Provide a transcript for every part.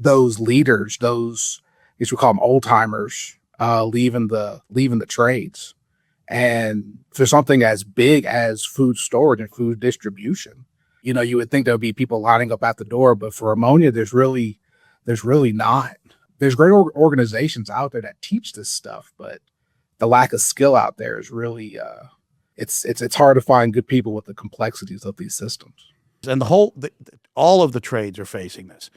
those leaders, those, I guess we call them old timers, leaving the trades. And for something as big as food storage and food distribution, you would think there would be people lining up at the door, but for ammonia, there's really not. There's great organizations out there that teach this stuff, but the lack of skill out there is really, it's hard to find good people with the complexities of these systems. And all of the trades are facing this.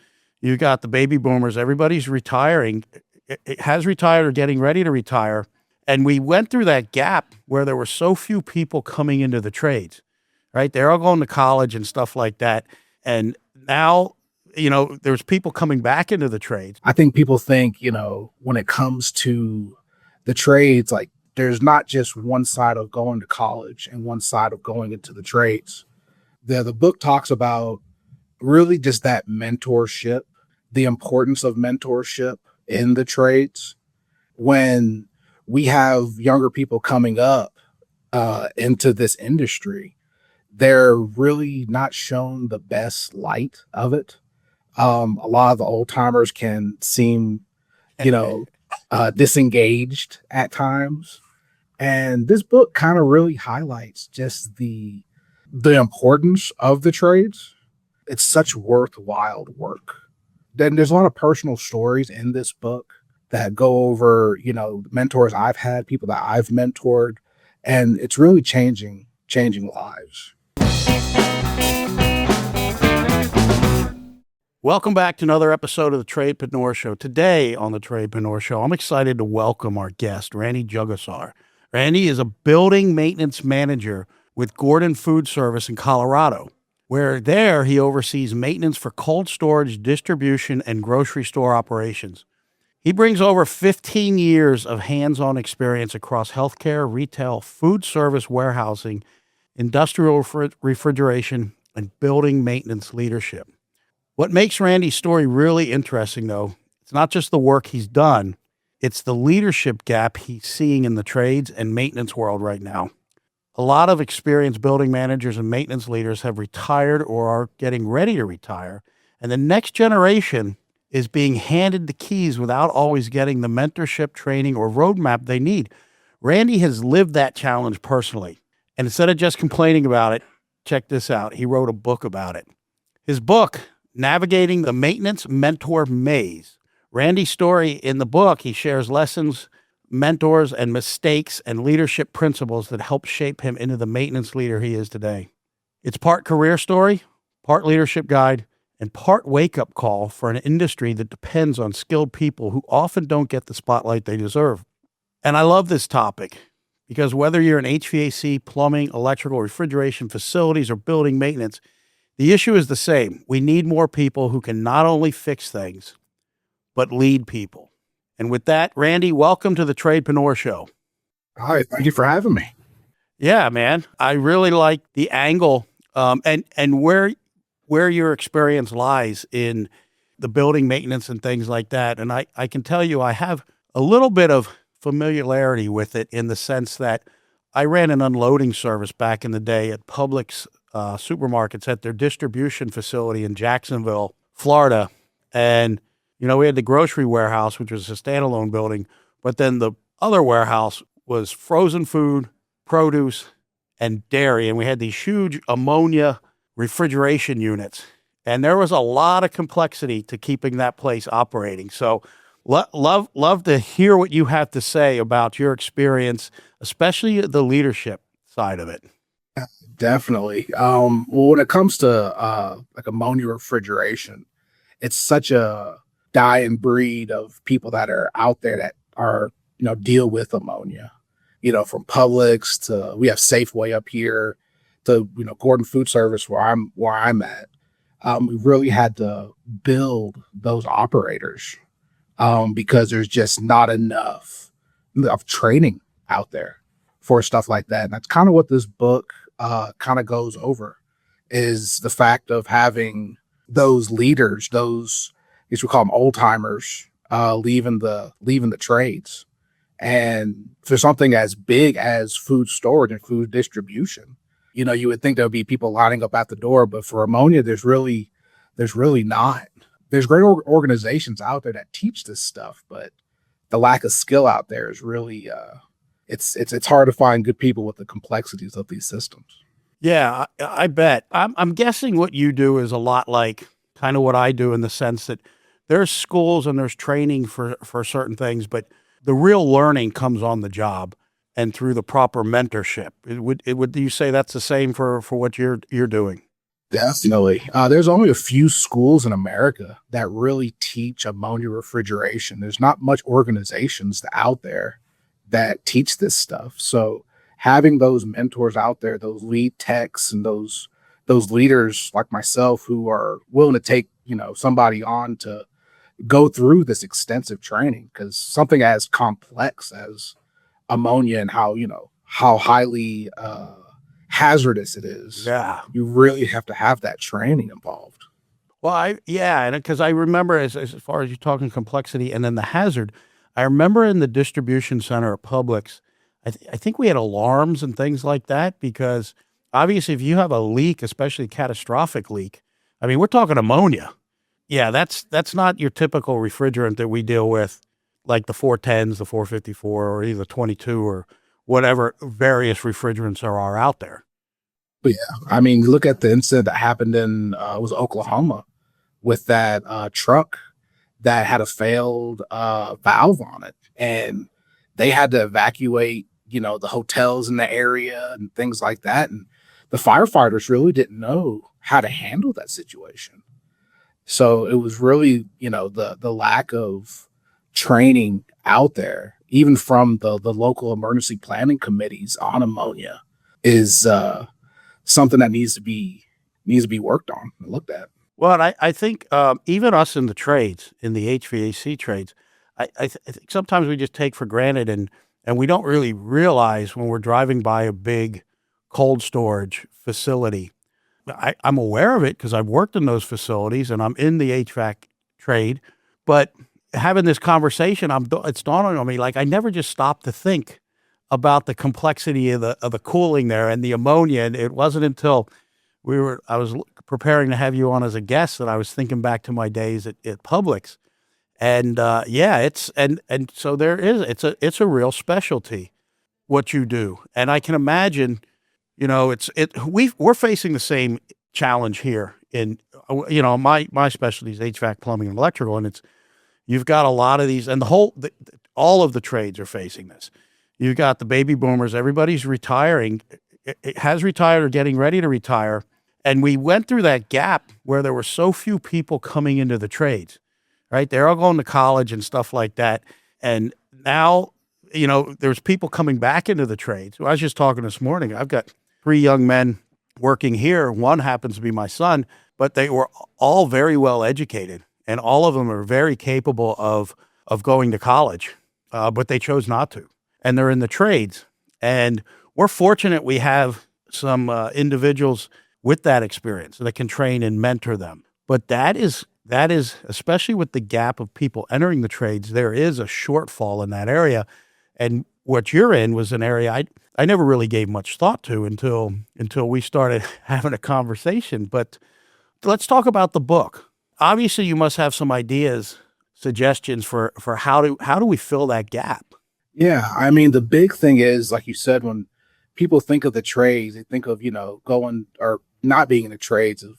You got the baby boomers, everybody's retiring, it has retired or getting ready to retire. And we went through that gap where there were so few people coming into the trades, right? They're all going to college and stuff like that. And now, there's people coming back into the trades. I think people think, when it comes to the trades, like there's not just one side of going to college and one side of going into the trades. The book talks about really just that mentorship, the importance of mentorship in the trades. When we have younger people coming up into this industry, they're really not shown the best light of it. A lot of the old timers can seem, disengaged at times. And this book kind of really highlights just the importance of the trades. It's such worthwhile work. Then there's a lot of personal stories in this book that go over, mentors I've had, people that I've mentored, and it's really changing lives. Welcome back to another episode of the Tradepreneur Show. Today on the Tradepreneur Show, I'm excited to welcome our guest, Randy Juggassar. Randy is a building maintenance manager with Gordon Food Service in Colorado, where there he oversees maintenance for cold storage, distribution, and grocery store operations. He brings over 15 years of hands-on experience across healthcare, retail, food service, warehousing, industrial refrigeration, and building maintenance leadership. What makes Randy's story really interesting, though, it's not just the work he's done, it's the leadership gap he's seeing in the trades and maintenance world right now. A lot of experienced building managers and maintenance leaders have retired or are getting ready to retire, and the next generation is being handed the keys without always getting the mentorship, training, or roadmap they need. Randy has lived that challenge personally, and instead of just complaining about it, check this out. He wrote a book about it. His book, Navigating the Maintenance Mentor Maze. Randy's story in the book, he shares lessons, mentors, and mistakes and leadership principles that help shape him into the maintenance leader he is today. It's part career story, part leadership guide, and part wake-up call for an industry that depends on skilled people who often don't get the spotlight they deserve. And I love this topic because whether you're in HVAC, plumbing, electrical, refrigeration, facilities, or building maintenance, the issue is the same. We need more people who can not only fix things, but lead people. And with that, Randy, welcome to the Tradepreneur Show. Hi, thank you for having me. Yeah, man. I really like the angle and where your experience lies in the building maintenance and things like that. And I can tell you I have a little bit of familiarity with it in the sense that I ran an unloading service back in the day at Publix supermarkets at their distribution facility in Jacksonville, Florida. And, we had the grocery warehouse, which was a standalone building, but then the other warehouse was frozen food, produce, and dairy. And we had these huge ammonia refrigeration units. And there was a lot of complexity to keeping that place operating. So love to hear what you have to say about your experience, especially the leadership side of it. Definitely. Well, when it comes to like ammonia refrigeration, it's such a dying breed of people that are out there that are, deal with ammonia, from Publix to, we have Safeway up here to, Gordon Food Service where I'm at. We really had to build those operators because there's just not enough of training out there for stuff like that. And that's kind of what this book kind of goes over, is the fact of having those leaders, those, I guess we call them old timers, leaving the trades. And for something as big as food storage and food distribution, you would think there would be people lining up at the door, but for ammonia, there's really not. there's great organizations out there that teach this stuff, but the lack of skill out there is really it's hard to find good people with the complexities of these systems. Yeah, I bet. I'm guessing what you do is a lot like kind of what I do in the sense that there's schools and there's training for certain things, but the real learning comes on the job and through the proper mentorship. Would you say that's the same for what you're doing? Definitely. There's only a few schools in America that really teach ammonia refrigeration. There's not much organizations out there that teach this stuff. So having those mentors out there, those lead techs and those leaders like myself who are willing to take, somebody on to go through this extensive training, because something as complex as ammonia and how highly hazardous it is, Yeah. you really have to have that training involved. Well, and because I remember as far as you talking complexity and then the hazard, I remember in the distribution center at Publix, I think we had alarms and things like that because obviously if you have a leak, especially a catastrophic leak, I mean, we're talking ammonia. Yeah, that's not your typical refrigerant that we deal with, like the 410s, the 454, or either 22 or whatever various refrigerants there are out there. But yeah, I mean, look at the incident that happened in it was Oklahoma with that truck that had a failed valve on it, and they had to evacuate, the hotels in the area and things like that. And the firefighters really didn't know how to handle that situation. So it was really, the lack of training out there, even from the local emergency planning committees on ammonia, is something that needs to be worked on and looked at. Well, I think even us in the trades, in the HVAC trades, I think sometimes we just take for granted and we don't really realize when we're driving by a big cold storage facility. I'm aware of it because I've worked in those facilities and I'm in the HVAC trade. But having this conversation, it's dawning on me like I never just stopped to think about the complexity of the cooling there and the ammonia. And it wasn't until I was preparing to have you on as a guest that I was thinking back to my days at Publix. And yeah, and so it's a real specialty what you do. And I can imagine, we're facing the same challenge here in, my specialty is HVAC, plumbing, and electrical, and you've got a lot of these, and all of the trades are facing this. You've got the baby boomers, everybody's retiring, it has retired or getting ready to retire, and we went through that gap where there were so few people coming into the trades, right? They're all going to college and stuff like that, and now there's people coming back into the trades. I was just talking this morning. I've got 3 young men working here. One happens to be my son, but they were all very well educated, and all of them are very capable of going to college, but they chose not to, and they're in the trades. And we're fortunate we have some individuals with that experience that can train and mentor them. But that is especially with the gap of people entering the trades, there is a shortfall in that area. And what you're in was an area I never really gave much thought to until we started having a conversation. But let's talk about the book. Obviously, you must have some ideas, suggestions for how do we fill that gap? Yeah, I mean, the big thing is, like you said, when people think of the trades, they think of, going or not being in the trades of,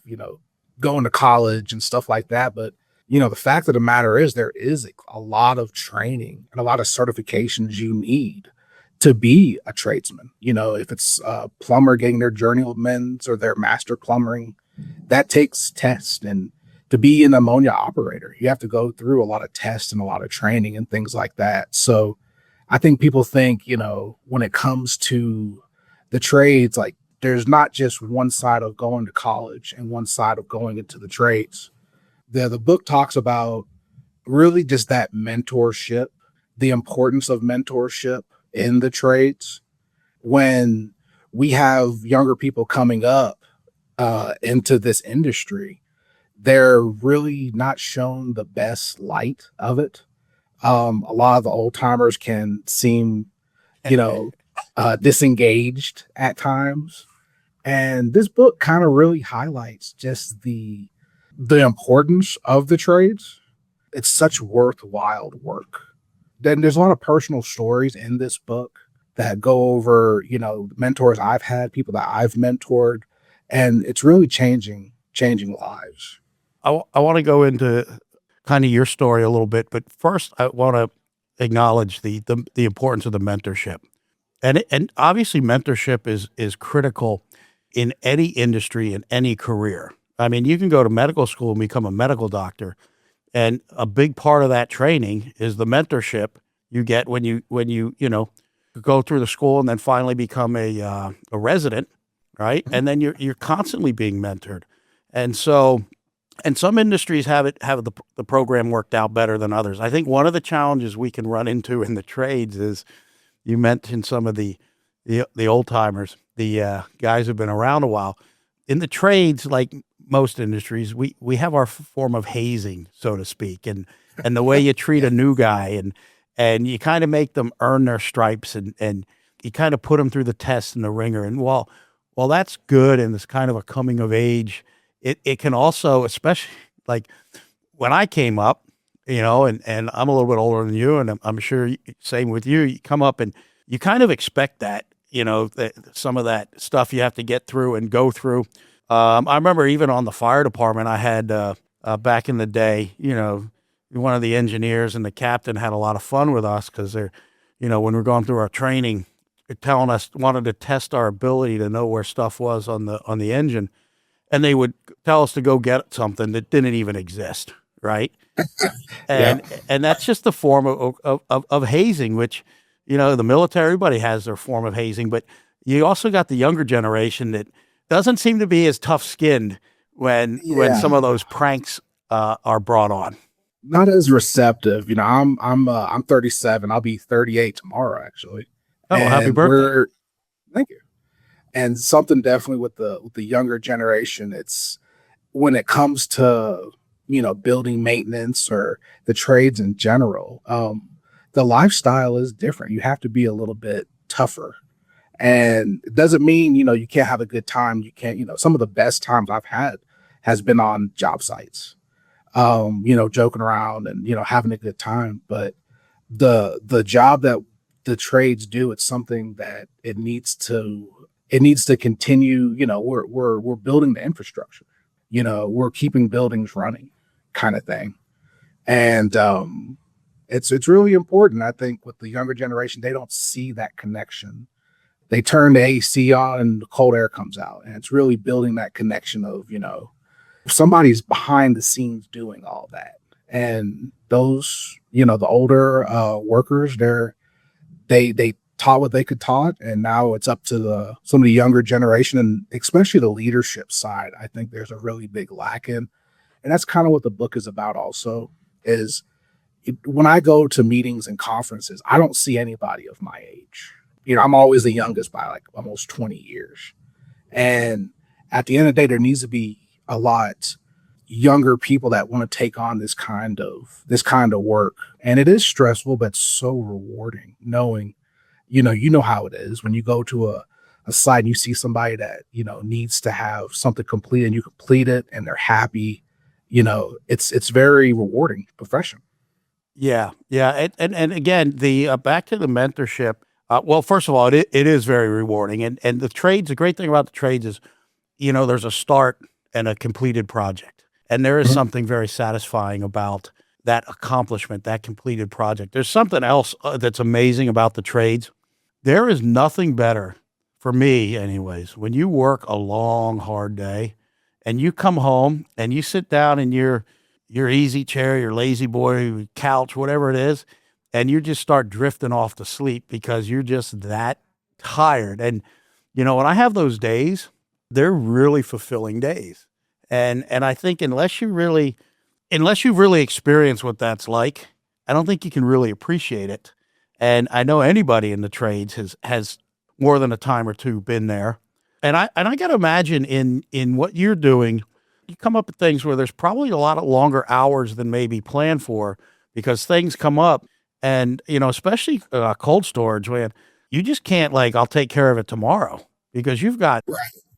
going to college and stuff like that. But, the fact of the matter is there is a lot of training and a lot of certifications you need to be a tradesman. If it's a plumber getting their journeyman's or their master plumbing, that takes tests. And to be an ammonia operator, you have to go through a lot of tests and a lot of training and things like that. So I think people think, when it comes to the trades, like there's not just one side of going to college and one side of going into the trades. The book talks about really just that mentorship, the importance of mentorship in the trades. When we have younger people coming up into this industry, they're really not shown the best light of it. A lot of the old timers can seem, disengaged at times. And this book kind of really highlights just the importance of the trades. It's such worthwhile work. Then there's a lot of personal stories in this book that go over, mentors I've had, people that I've mentored, and it's really changing lives. I want to go into kind of your story a little bit, but first I want to acknowledge the importance of the mentorship. And obviously mentorship is critical in any industry, in any career. I mean, you can go to medical school and become a medical doctor, and a big part of that training is the mentorship you get when you go through the school and then finally become a resident, right? And then you're constantly being mentored. And so, and some industries have the program worked out better than others. I think one of the challenges we can run into in the trades is, you mentioned some of the old timers, the guys who've been around a while. In the trades, like most industries, we have our form of hazing, so to speak, and the way you treat a new guy, and you kind of make them earn their stripes, and you kind of put them through the test and the ringer. And while that's good and it's kind of a coming of age, it can also, especially like when I came up, and I'm a little bit older than you, and I'm sure same with you. You come up and you kind of expect that, that some of that stuff you have to get through and go through. I remember even on the fire department, I had back in the day, one of the engineers and the captain had a lot of fun with us because they're, when we're going through our training, telling us, wanted to test our ability to know where stuff was on the engine, and they would tell us to go get something that didn't even exist, right? Yeah. And that's just the form of hazing, which, the military, everybody has their form of hazing, but you also got the younger generation that doesn't seem to be as tough skinned when Yeah. some of those pranks are brought on. Not as receptive. I'm 37. I'll be 38 tomorrow, actually. Oh, well, happy And birthday. thank you. And something definitely with the younger generation, it's when it comes to, building maintenance or the trades in general, the lifestyle is different. You have to be a little bit tougher. And it doesn't mean, you can't have a good time. You can't, some of the best times I've had has been on job sites, joking around and, having a good time. But the job that the trades do, it's something that it needs to continue. We're building the infrastructure, we're keeping buildings running, kind of thing. And it's really important. I think with the younger generation, they don't see that connection. They turn the AC on and the cold air comes out, and it's really building that connection of, somebody's behind the scenes doing all that. And those, the older workers, they taught what they could taught, and now it's up to some of the younger generation, and especially the leadership side. I think there's a really big lack in, and that's kind of what the book is about. Also, is when I go to meetings and conferences, I don't see anybody of my age. I'm always the youngest by like almost 20 years, and at the end of the day, there needs to be a lot younger people that want to take on this kind of work. And it is stressful, but so rewarding knowing, you know how it is when you go to a site and you see somebody that, needs to have something complete and you complete it and they're happy. It's very rewarding profession. Yeah, yeah, and again, the back to the mentorship. Well, first of all, it is very rewarding, and the trades. The great thing about the trades is, there's a start and a completed project, and there is Mhm. something very satisfying about that accomplishment, that completed project. There's something else that's amazing about the trades. There is nothing better for me, anyways, when you work a long, hard day, and you come home and you sit down in your easy chair, your lazy boy couch, whatever it is, and you just start drifting off to sleep because you're just that tired. And when I have those days, they're really fulfilling days. And I think unless you really experience what that's like, I don't think you can really appreciate it. And I know anybody in the trades has more than a time or two been there. And I got to imagine in what you're doing, you come up with things where there's probably a lot of longer hours than maybe planned for because things come up, and especially cold storage, man, you just can't, like, I'll take care of it tomorrow, because you've got Right.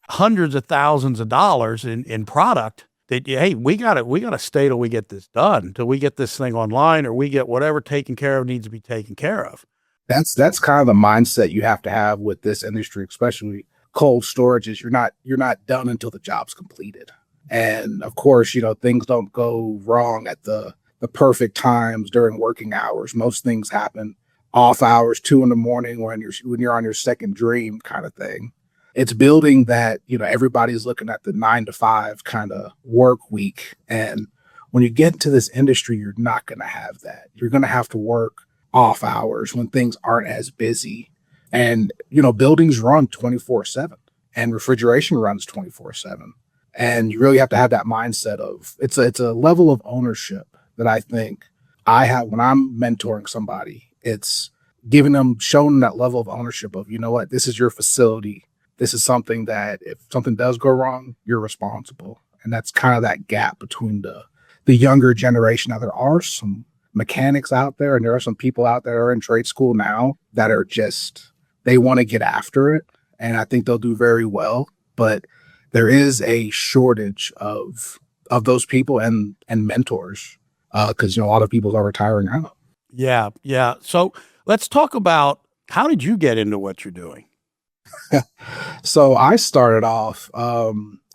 hundreds of thousands of dollars in product that, hey, we gotta stay till we get this done, till we get this thing online, or we get whatever taken care of needs to be taken care of. That's kind of the mindset you have to have with this industry, especially cold storage. Is you're not done until the job's completed. And of course, things don't go wrong at the perfect times during working hours. Most things happen off hours, 2 in the morning, when you're on your second dream kind of thing. It's building that, everybody's looking at the 9 to 5 kind of work week. And when you get into this industry, you're not going to have that. You're going to have to work off hours when things aren't as busy. And, buildings run 24/7 and refrigeration runs 24/7. And you really have to have that mindset of it's a level of ownership that I think I have when I'm mentoring somebody. It's showing them that level of ownership of, what, this is your facility. This is something that if something does go wrong, you're responsible. And that's kind of that gap between the younger generation. Now, there are some mechanics out there, and there are some people out there who are in trade school now that are they want to get after it. And I think they'll do very well. But there is a shortage of those people and mentors, because a lot of people are retiring out. Yeah, yeah. So let's talk about, how did you get into what you're doing? So I started off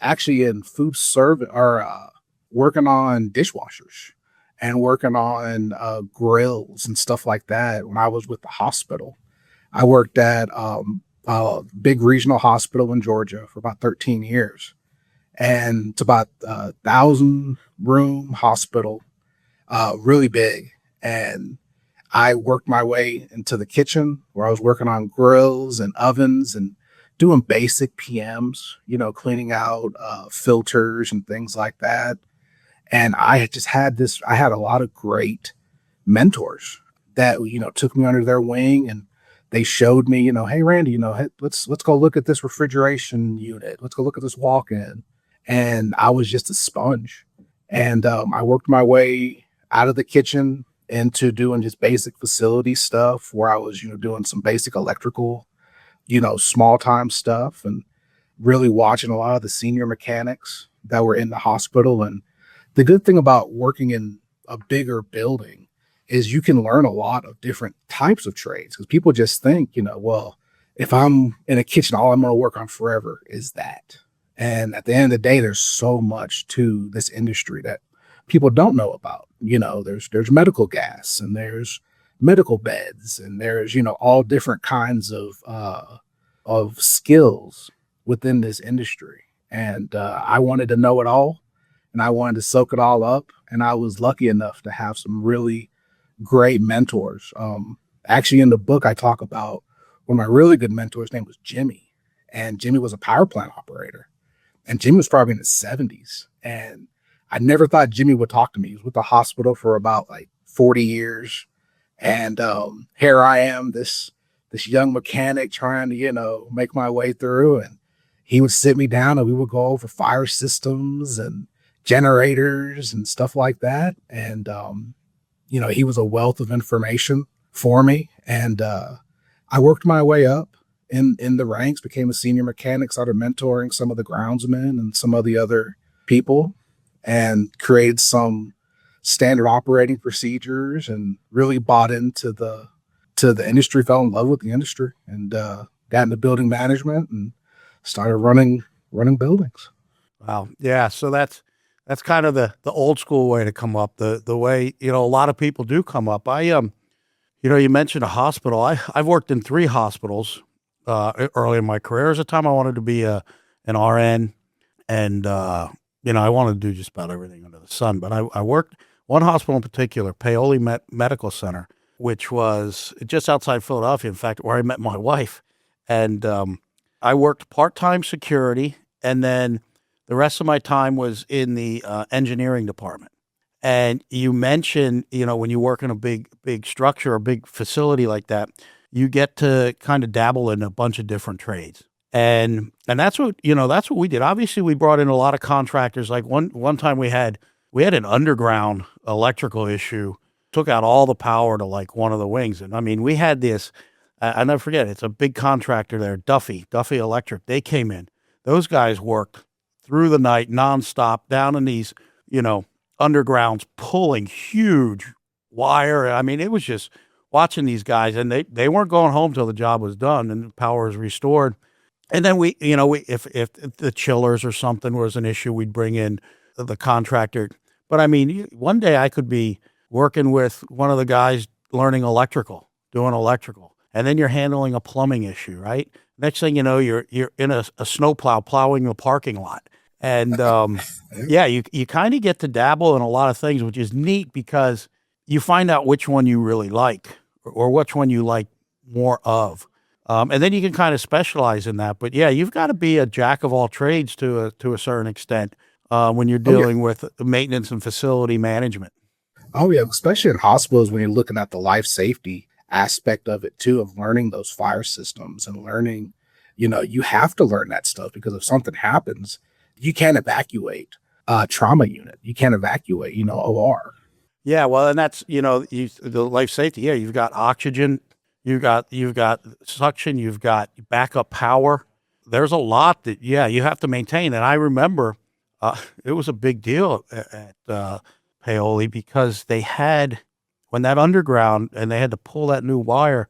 actually in food service, or working on dishwashers and working on grills and stuff like that when I was with the hospital. I worked at a big regional hospital in Georgia for about 13 years. And it's about a 1,000-room hospital, really big. And I worked my way into the kitchen where I was working on grills and ovens and doing basic PMs, cleaning out filters and things like that. And I had a lot of great mentors that, took me under their wing, and they showed me, hey, Randy, hey, let's go look at this refrigeration unit. Let's go look at this walk-in. And I was just a sponge. And I worked my way out of the kitchen into doing just basic facility stuff where I was, doing some basic electrical, small time stuff, and really watching a lot of the senior mechanics that were in the hospital. And the good thing about working in a bigger building is you can learn a lot of different types of trades, because people just think, well, if I'm in a kitchen, all I'm going to work on forever is that. And at the end of the day, there's so much to this industry that people don't know about. There's medical gas, and there's medical beds, and there's, all different kinds of skills within this industry. And I wanted to know it all, and I wanted to soak it all up. And I was lucky enough to have some really great mentors. Actually, in the book, I talk about one of my really good mentors. His name was Jimmy, and Jimmy was a power plant operator. And Jimmy was probably in his 70s. And I never thought Jimmy would talk to me. He was with the hospital for about like 40 years. And here I am, this young mechanic trying to, make my way through. And he would sit me down, and we would go over fire systems and generators and stuff like that. And, he was a wealth of information for me. And I worked my way up in the ranks, became a senior mechanic, started mentoring some of the groundsmen and some of the other people, and created some standard operating procedures, and really bought into the industry, fell in love with the industry, and got into building management and started running buildings. Wow. Yeah. So that's kind of the old school way to come up, the way, a lot of people do come up. You mentioned a hospital. I've worked in 3 hospitals early in my career. There's a time I wanted to be an RN, and I wanted to do just about everything under the sun. But I worked one hospital in particular, Paoli Medical Center, which was just outside Philadelphia, in fact, where I met my wife. And I worked part-time security, and then the rest of my time was in the engineering department. And you mentioned, when you work in a big structure, a big facility like that, you get to kind of dabble in a bunch of different trades. And that's what we did. Obviously, we brought in a lot of contractors. Like one time we had an underground electrical issue, took out all the power to like one of the wings. And I mean, we had this, I'll never forget, it's a big contractor there, Duffy Electric. They came in. Those guys worked through the night, nonstop, down in these, undergrounds, pulling huge wire. I mean, it was just watching these guys, and they weren't going home till the job was done and the power was restored. And then if the chillers or something was an issue, we'd bring in the contractor. But I mean, one day I could be working with one of the guys learning doing electrical, and then you're handling a plumbing issue, right? Next thing you know, you're in a snowplow plowing the parking lot, and yeah, you kind of get to dabble in a lot of things, which is neat because you find out which one you really like or which one you like more of. And then you can kind of specialize in that. But yeah, you've got to be a jack of all trades to a certain extent when you're Oh yeah. dealing with maintenance and facility management. Oh yeah, especially in hospitals when you're looking at the life safety aspect of it too, of learning those fire systems and learning, you have to learn that stuff because if something happens, you can't evacuate a trauma unit. You can't evacuate, OR. Yeah, well, and that's the life safety. Yeah, you've got oxygen, you've got suction, you've got backup power. There's a lot that you have to maintain. And I remember it was a big deal at Paoli because they had when that underground and they had to pull that new wire,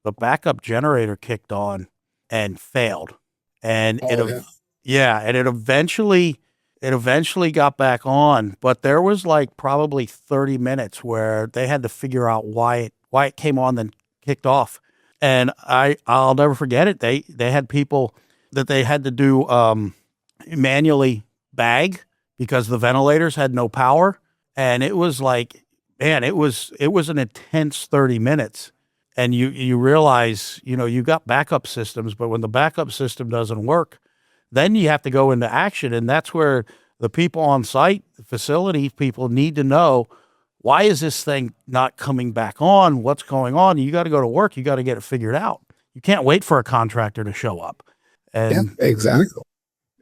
the backup generator kicked on and failed, and Oh yeah. and it eventually got back on, but there was like probably 30 minutes where they had to figure out why it came on then kicked off. And I'll never forget it. They had people that they had to do manually bag because the ventilators had no power. And it was like, man, it was an intense 30 minutes. And you realize, you got backup systems, but when the backup system doesn't work, then you have to go into action. And that's where the people on site, the facility people need to know, why is this thing not coming back on? What's going on? You got to go to work. You got to get it figured out. You can't wait for a contractor to show up. Yeah, And exactly.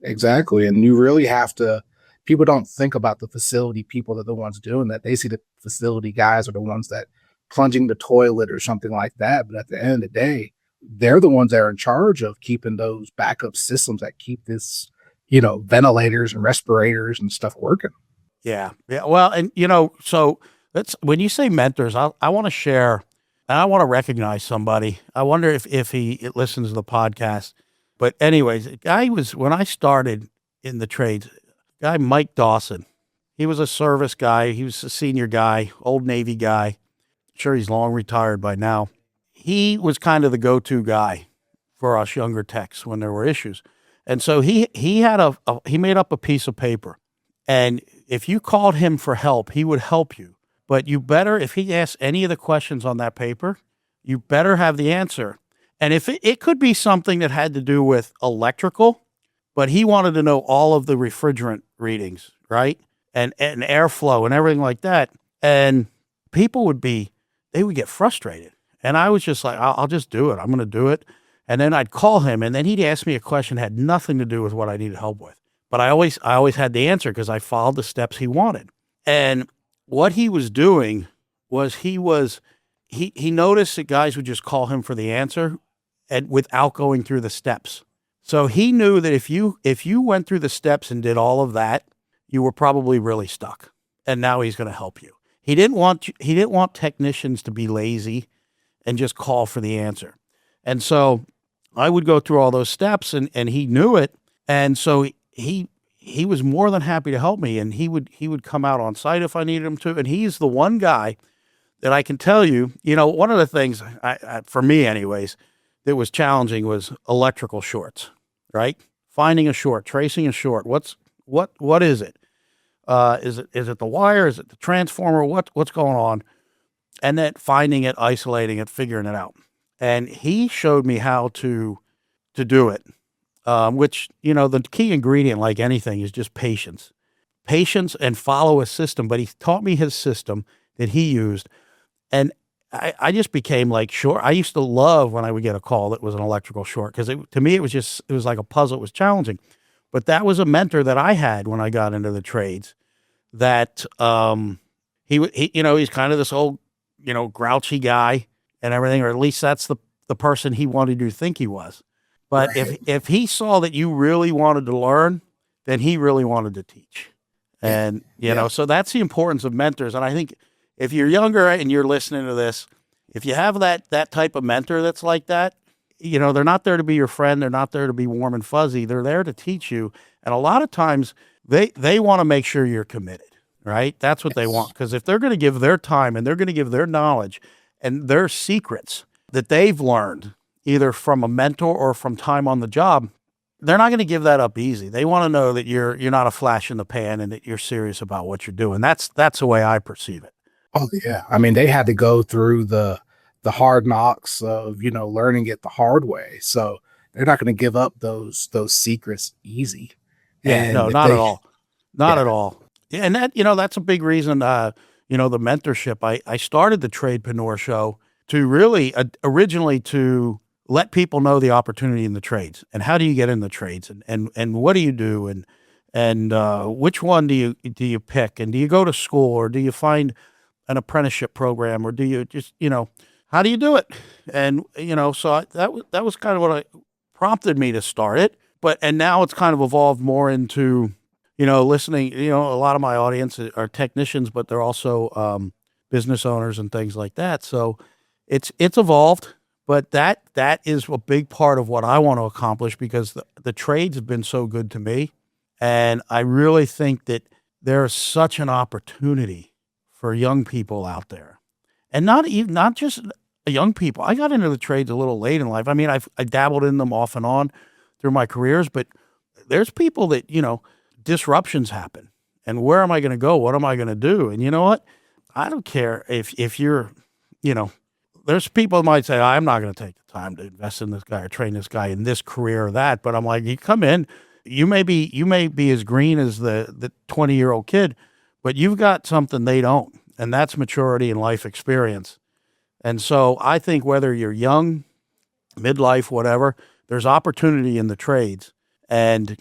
Exactly. And you really have to, people don't think about the facility people that are the ones doing that. They see the facility guys are the ones that plunging the toilet or something like that. But at the end of the day, they're the ones that are in charge of keeping those backup systems that keep this, ventilators and respirators and stuff working. yeah. Well, and so that's when you say mentors, I want to share and I want to recognize somebody. I wonder if he listens to the podcast. But anyways, the guy was when I started in the trades, guy Mike Dawson. He was a service guy. He was a senior guy, old Navy guy. Sure, he's long retired by now. He was kind of the go-to guy for us younger techs when there were issues. And so he had he made up a piece of paper, and if you called him for help, he would help you. But you better, if he asked any of the questions on that paper, you better have the answer. And if it could be something that had to do with electrical, but he wanted to know all of the refrigerant readings, right? And airflow and everything like that. And people they would get frustrated. And I was just like, I'll just do it. I'm going to do it. And then I'd call him, and then he'd ask me a question that had nothing to do with what I needed help with. But I always had the answer because I followed the steps he wanted. And what he was doing was he noticed that guys would just call him for the answer and without going through the steps. So he knew that if you went through the steps and did all of that, you were probably really stuck. And now he's going to help you. He didn't want technicians to be lazy and just call for the answer. And so I would go through all those steps and he knew it. And so he was more than happy to help me, and he would come out on site if I needed him to. And he's the one guy that I can tell you, one of the things for me anyways, that was challenging was electrical shorts, right? Finding a short, tracing a short. What is it? Is it the wire? Is it the transformer? What's going on? And then finding it, isolating it, figuring it out. And he showed me how to do it, which, the key ingredient, like anything, is just patience. Patience and follow a system. But he taught me his system that he used. And I just became like, sure. I used to love when I would get a call that was an electrical short because to me, it was like a puzzle. It was challenging. But that was a mentor that I had when I got into the trades that he's kind of this old, grouchy guy and everything, or at least that's the person he wanted you to think he was. But Right. if he saw that you really wanted to learn then he really wanted to teach. Yeah. And, Yeah. so that's the importance of mentors. And I think if you're younger and you're listening to this, if you have that type of mentor that's like that, they're not there to be your friend. They're not there to be warm and fuzzy. They're there to teach you. And a lot of times they want to make sure you're committed, right? That's what they want. Yes. Because if they're going to give their time and they're going to give their knowledge and their secrets that they've learned, either from a mentor or from time on the job, they're not going to give that up easy. They want to know that you're not a flash in the pan and that you're serious about what you're doing. That's the way I perceive it. Oh yeah. I mean, they had to go through the hard knocks of, learning it the hard way. So they're not going to give up those secrets easy. Yeah, no, And if not at they all. Not at yeah. all. Yeah, and that's a big reason, the mentorship. I started the Tradepreneur Show to really originally to let people know the opportunity in the trades and how do you get in the trades and what do you do and which one do you pick and do you go to school or do you find an apprenticeship program or do you just how do you do it and so that was kind of what I prompted me to start it and now it's kind of evolved more into listening. A lot of my audience are technicians, but they're also business owners and things like that. So it's evolved, but that is a big part of what I want to accomplish because the trades have been so good to me. And I really think that there's such an opportunity for young people out there and not just young people. I got into the trades a little late in life. I mean, I dabbled in them off and on through my careers, but there's people that, disruptions happen. And where am I going to go? What am I going to do? And you know what? I don't care if you're, there's people that might say, I'm not going to take the time to invest in this guy or train this guy in this career or that. But I'm like, you come in, you may be as green as the 20-year-old kid, but you've got something they don't. And that's maturity and life experience. And so I think whether you're young, midlife, whatever, there's opportunity in the trades. And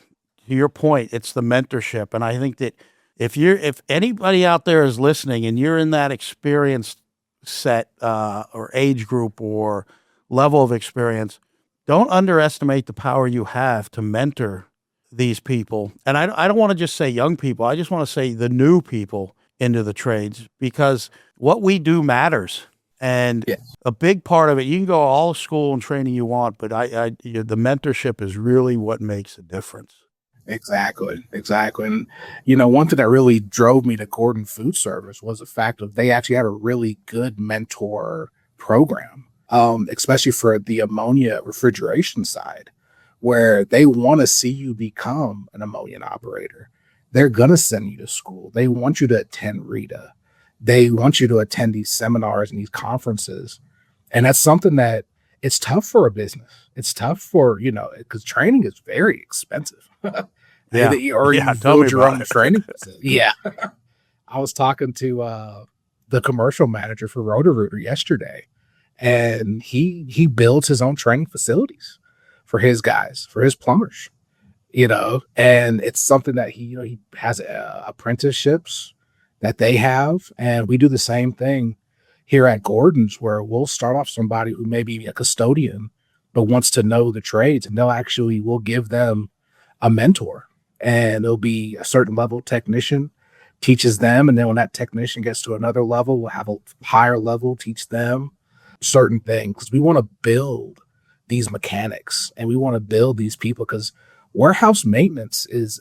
to your point, it's the mentorship. And I think that if anybody out there is listening and you're in that experience set or age group or level of experience, don't underestimate the power you have to mentor these people. And I don't want to just say young people. I just want to say the new people into the trades because what we do matters. And Yeah. a big part of it, you can go all school and training you want, but the mentorship is really what makes a difference. Exactly. Exactly. And one thing that really drove me to Gordon Food Service was the fact of they actually had a really good mentor program, especially for the ammonia refrigeration side, where they want to see you become an ammonia operator. They're gonna send you to school. They want you to attend RETA. They want you to attend these seminars and these conferences. And that's something that it's tough for a business. It's tough for, because training is very expensive. Yeah. Or Yeah. you Tell me build your about own it. training facility. Yeah. I was talking to the commercial manager for Roto-Rooter yesterday, and he builds his own training facilities for his guys, for his plumbers, and it's something that he has apprenticeships that they have, and we do the same thing here at Gordon's, where we'll start off somebody who may be a custodian but wants to know the trades, and we'll give them a mentor, and it'll be a certain level technician teaches them, and then when that technician gets to another level, we'll have a higher level teach them certain things because we want to build these mechanics and we want to build these people because warehouse maintenance is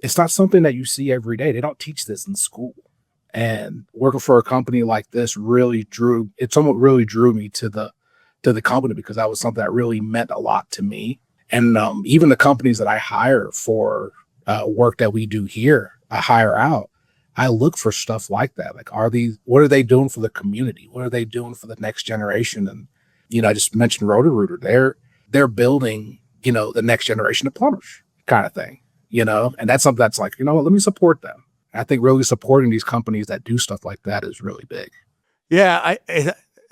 it's not something that you see every day. They don't teach this in school. And working for a company like this really drew me to the company because that was something that really meant a lot to me. And even the companies that I hire for work that we do here, I hire out. I look for stuff like that. Like, what are they doing for the community? What are they doing for the next generation? And, I just mentioned Roto-Rooter. They're building, the next generation of plumbers kind of thing, and that's something that's like, what, let me support them. I think really supporting these companies that do stuff like that is really big. Yeah,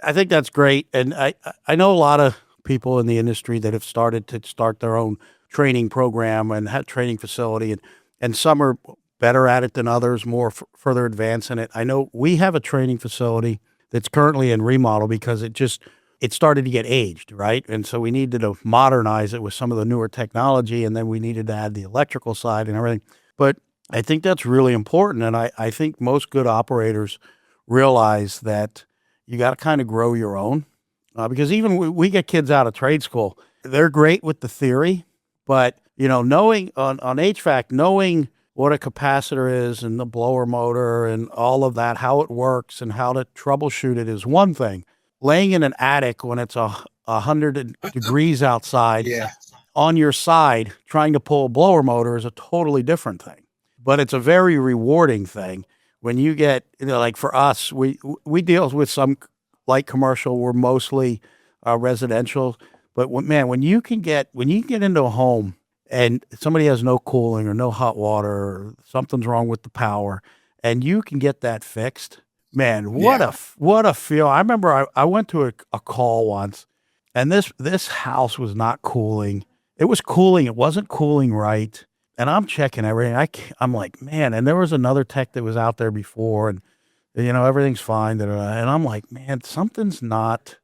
I think that's great, and I know a lot of people in the industry that have started to start their own training program and have training facility, and some are better at it than others, more further advanced in it. I know we have a training facility that's currently in remodel because it just it started to get aged, right? And so we needed to modernize it with some of the newer technology, and then we needed to add the electrical side and everything. But I think that's really important. And I think most good operators realize that you got to kind of grow your own. Because even we get kids out of trade school, they're great with the theory, but knowing on HVAC, knowing what a capacitor is and the blower motor and all of that, how it works and how to troubleshoot it is one thing. Laying in an attic when it's 100 degrees outside Yeah. on your side, trying to pull a blower motor is a totally different thing. But it's a very rewarding thing when you get, like for us, we deal with some light commercial. We're mostly residential, but when you get into a home and somebody has no cooling or no hot water or something's wrong with the power, and you can get that fixed, man, what a feel. I remember I went to a call once, and this house was not cooling. It was cooling. It wasn't cooling right. And I'm checking everything. I'm like, man, and there was another tech that was out there before, and everything's fine. And I'm like, man, something's not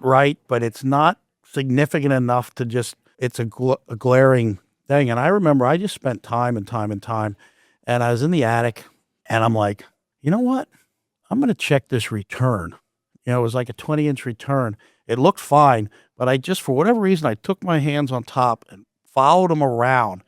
right, but it's not significant enough to just, it's a glaring thing. And I remember I just spent time and time and time, and I was in the attic, and I'm like, you know what? I'm going to check this return. It was like a 20-inch return. It looked fine, but I just, for whatever reason, I took my hands on top and followed them around.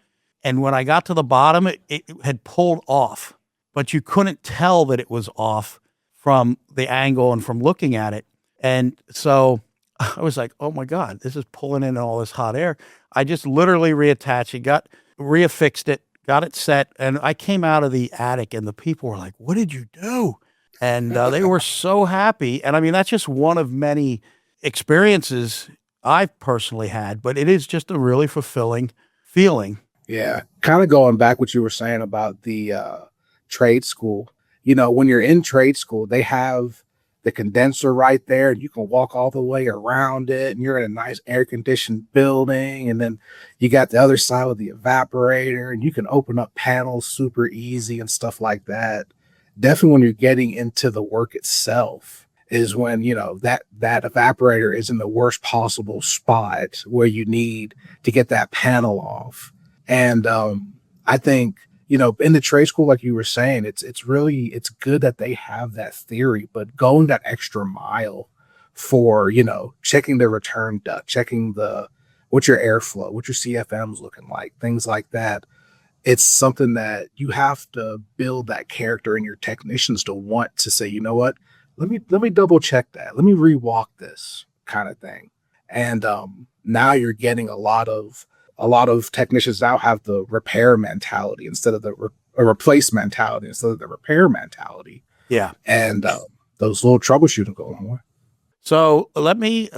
And when I got to the bottom, it had pulled off, but you couldn't tell that it was off from the angle and from looking at it. And so I was like, oh my God, this is pulling in all this hot air. I just literally reattached it, reaffixed it, got it set. And I came out of the attic and the people were like, what did you do? And they were so happy. And I mean, that's just one of many experiences I've personally had, but it is just a really fulfilling feeling. Yeah. Kind of going back what you were saying about the trade school. When you're in trade school, they have the condenser right there, and you can walk all the way around it, and you're in a nice air conditioned building. And then you got the other side with the evaporator, and you can open up panels super easy and stuff like that. Definitely when you're getting into the work itself is when, that evaporator is in the worst possible spot where you need to get that panel off. And I think, in the trade school, like you were saying, it's good that they have that theory, but going that extra mile for, checking the return duct, checking what's your airflow, what your CFM's looking like, things like that. It's something that you have to build that character in your technicians to want to say, you know what, let me double check that. Let me rewalk this kind of thing. And now you're getting a lot of technicians now have the repair mentality instead of the replace mentality instead of the repair mentality. Yeah. And those little troubleshooting go a long way. So let me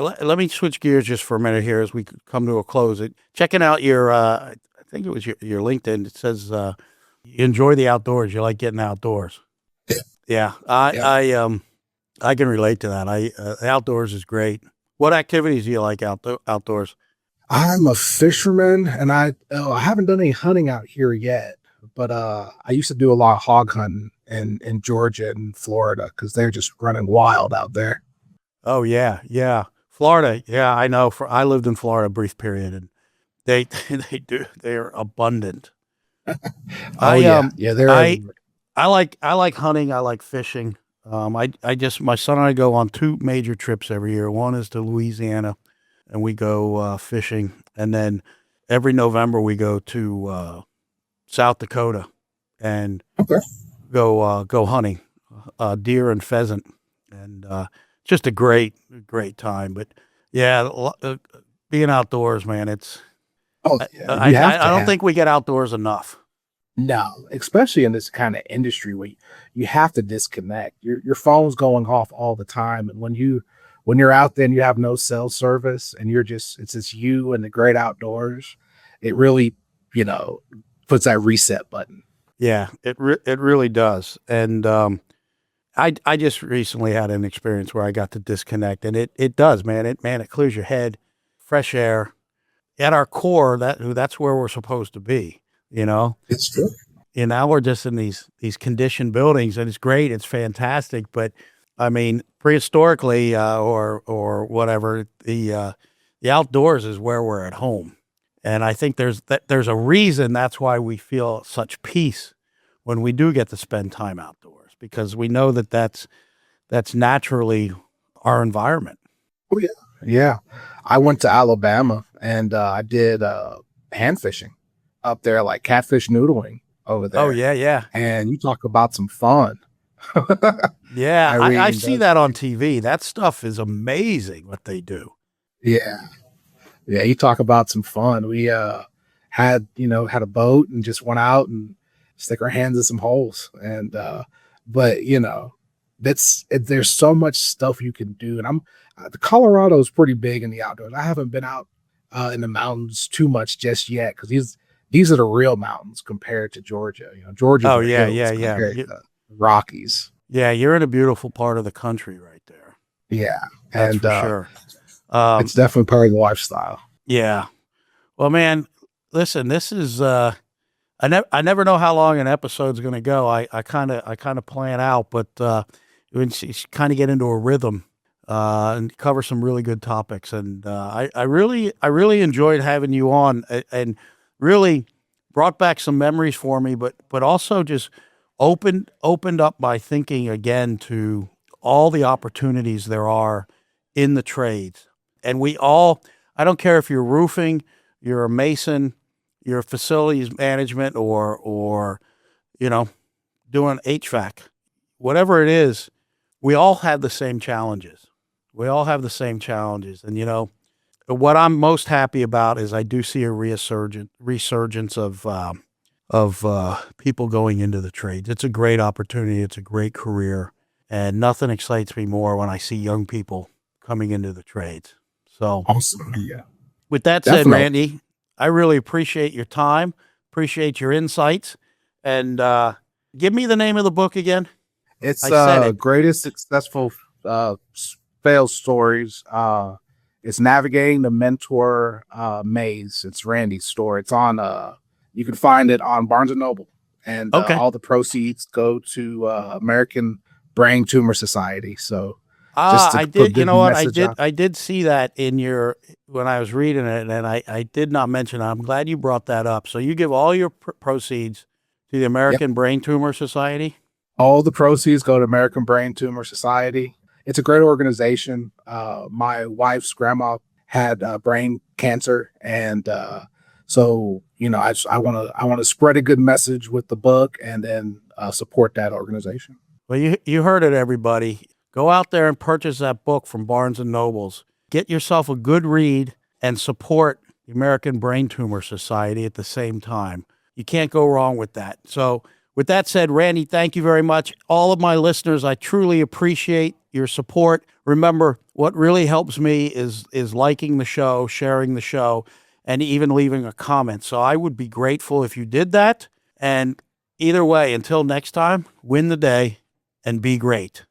switch gears just for a minute here as we come to a close. Checking out your, I think it was your LinkedIn. It says you enjoy the outdoors. You like getting outdoors. Yeah. I can relate to that. The outdoors is great. What activities do you like outdoors? I'm a fisherman, and I haven't done any hunting out here yet, but I used to do a lot of hog hunting in Georgia and Florida because they're just running wild out there. Oh yeah, Florida. Yeah, I know. I lived in Florida a brief period, and they're abundant. They're I like hunting. I like fishing. My son and I go on 2 major trips every year. One is to Louisiana, and we go fishing. And then every November we go to South Dakota and go hunting, deer and pheasant. And just a great time. But yeah, being outdoors, man, it's, I don't think we get outdoors enough. No, especially in this kind of industry where you have to disconnect. Your phone's going off all the time, and when you're out there and you have no cell service and it's just you and the great outdoors, it really puts that reset button. Yeah, it really does. And I just recently had an experience where I got to disconnect, and it does, man. It clears your head, fresh air. At our core, that's where we're supposed to be. It's true. Now we're just in these conditioned buildings, and it's great. It's fantastic. But I mean, prehistorically or whatever, the outdoors is where we're at home, and I think there's a reason that's why we feel such peace when we do get to spend time outdoors because we know that that's naturally our environment. Oh yeah, yeah. I went to Alabama and I did hand fishing up there, like catfish noodling over Oh there. yeah, yeah, And you talk about some fun. yeah. I I mean, see that on TV. That stuff is amazing what they do. yeah, yeah. You talk about some fun. We had a boat and just went out and stick our hands in some holes. And but there's so much stuff you can do. And the Colorado is pretty big in the outdoors. I haven't been out in the mountains too much just yet because these are the real mountains compared to Georgia. Georgia's Oh are yeah, yeah, hills yeah. compared to Rockies. Yeah, you're in a beautiful part of the country right there. Yeah, That's and for sure. Um, it's definitely part of the lifestyle. yeah. Well, man, listen, this is I never know how long an episode's going to go. I kind of plan out, but when you kind of get into a rhythm and cover some really good topics, and I really enjoyed having you on, and really brought back some memories for me, but also just opened up my thinking again to all the opportunities there are in the trades, and we all. I don't care if you're roofing, you're a mason, your facilities management or you know doing HVAC, whatever it is, we all have the same challenges. We all have the same challenges, and what I'm most happy about is I do see a resurgence of people going into the trades. It's a great opportunity. It's a great career, and nothing excites me more when I see young people coming into the trades. So, Awesome. Yeah, with that said, definitely. Randy, I really appreciate your time, appreciate your insights, and give me the name of the book again. It's I said it. greatest successful fail stories. It's navigating the mentor maze. It's Randy's story. It's on you can find it on Barnes and Noble, and Okay. all the proceeds go to American Brain Tumor Society. So just Ah, to I put a did. You good know what? I message did. out. I did see that in your when I was reading it, and I did not mention it. I'm glad you brought that up. So you give all your proceeds to the Yep. American Brain Tumor Society. All the proceeds go to American Brain Tumor Society. It's a great organization. My wife's grandma had brain cancer, and so I want to spread a good message with the book, and then support that organization. Well, you heard it, everybody. Go out there and purchase that book from Barnes and Nobles. Get yourself a good read and support the American Brain Tumor Society at the same time. You can't go wrong with that. So, with that said, Randy, thank you very much. All of my listeners, I truly appreciate your support. Remember, what really helps me is liking the show, sharing the show, and even leaving a comment. So I would be grateful if you did that. And either way, until next time, win the day and be great.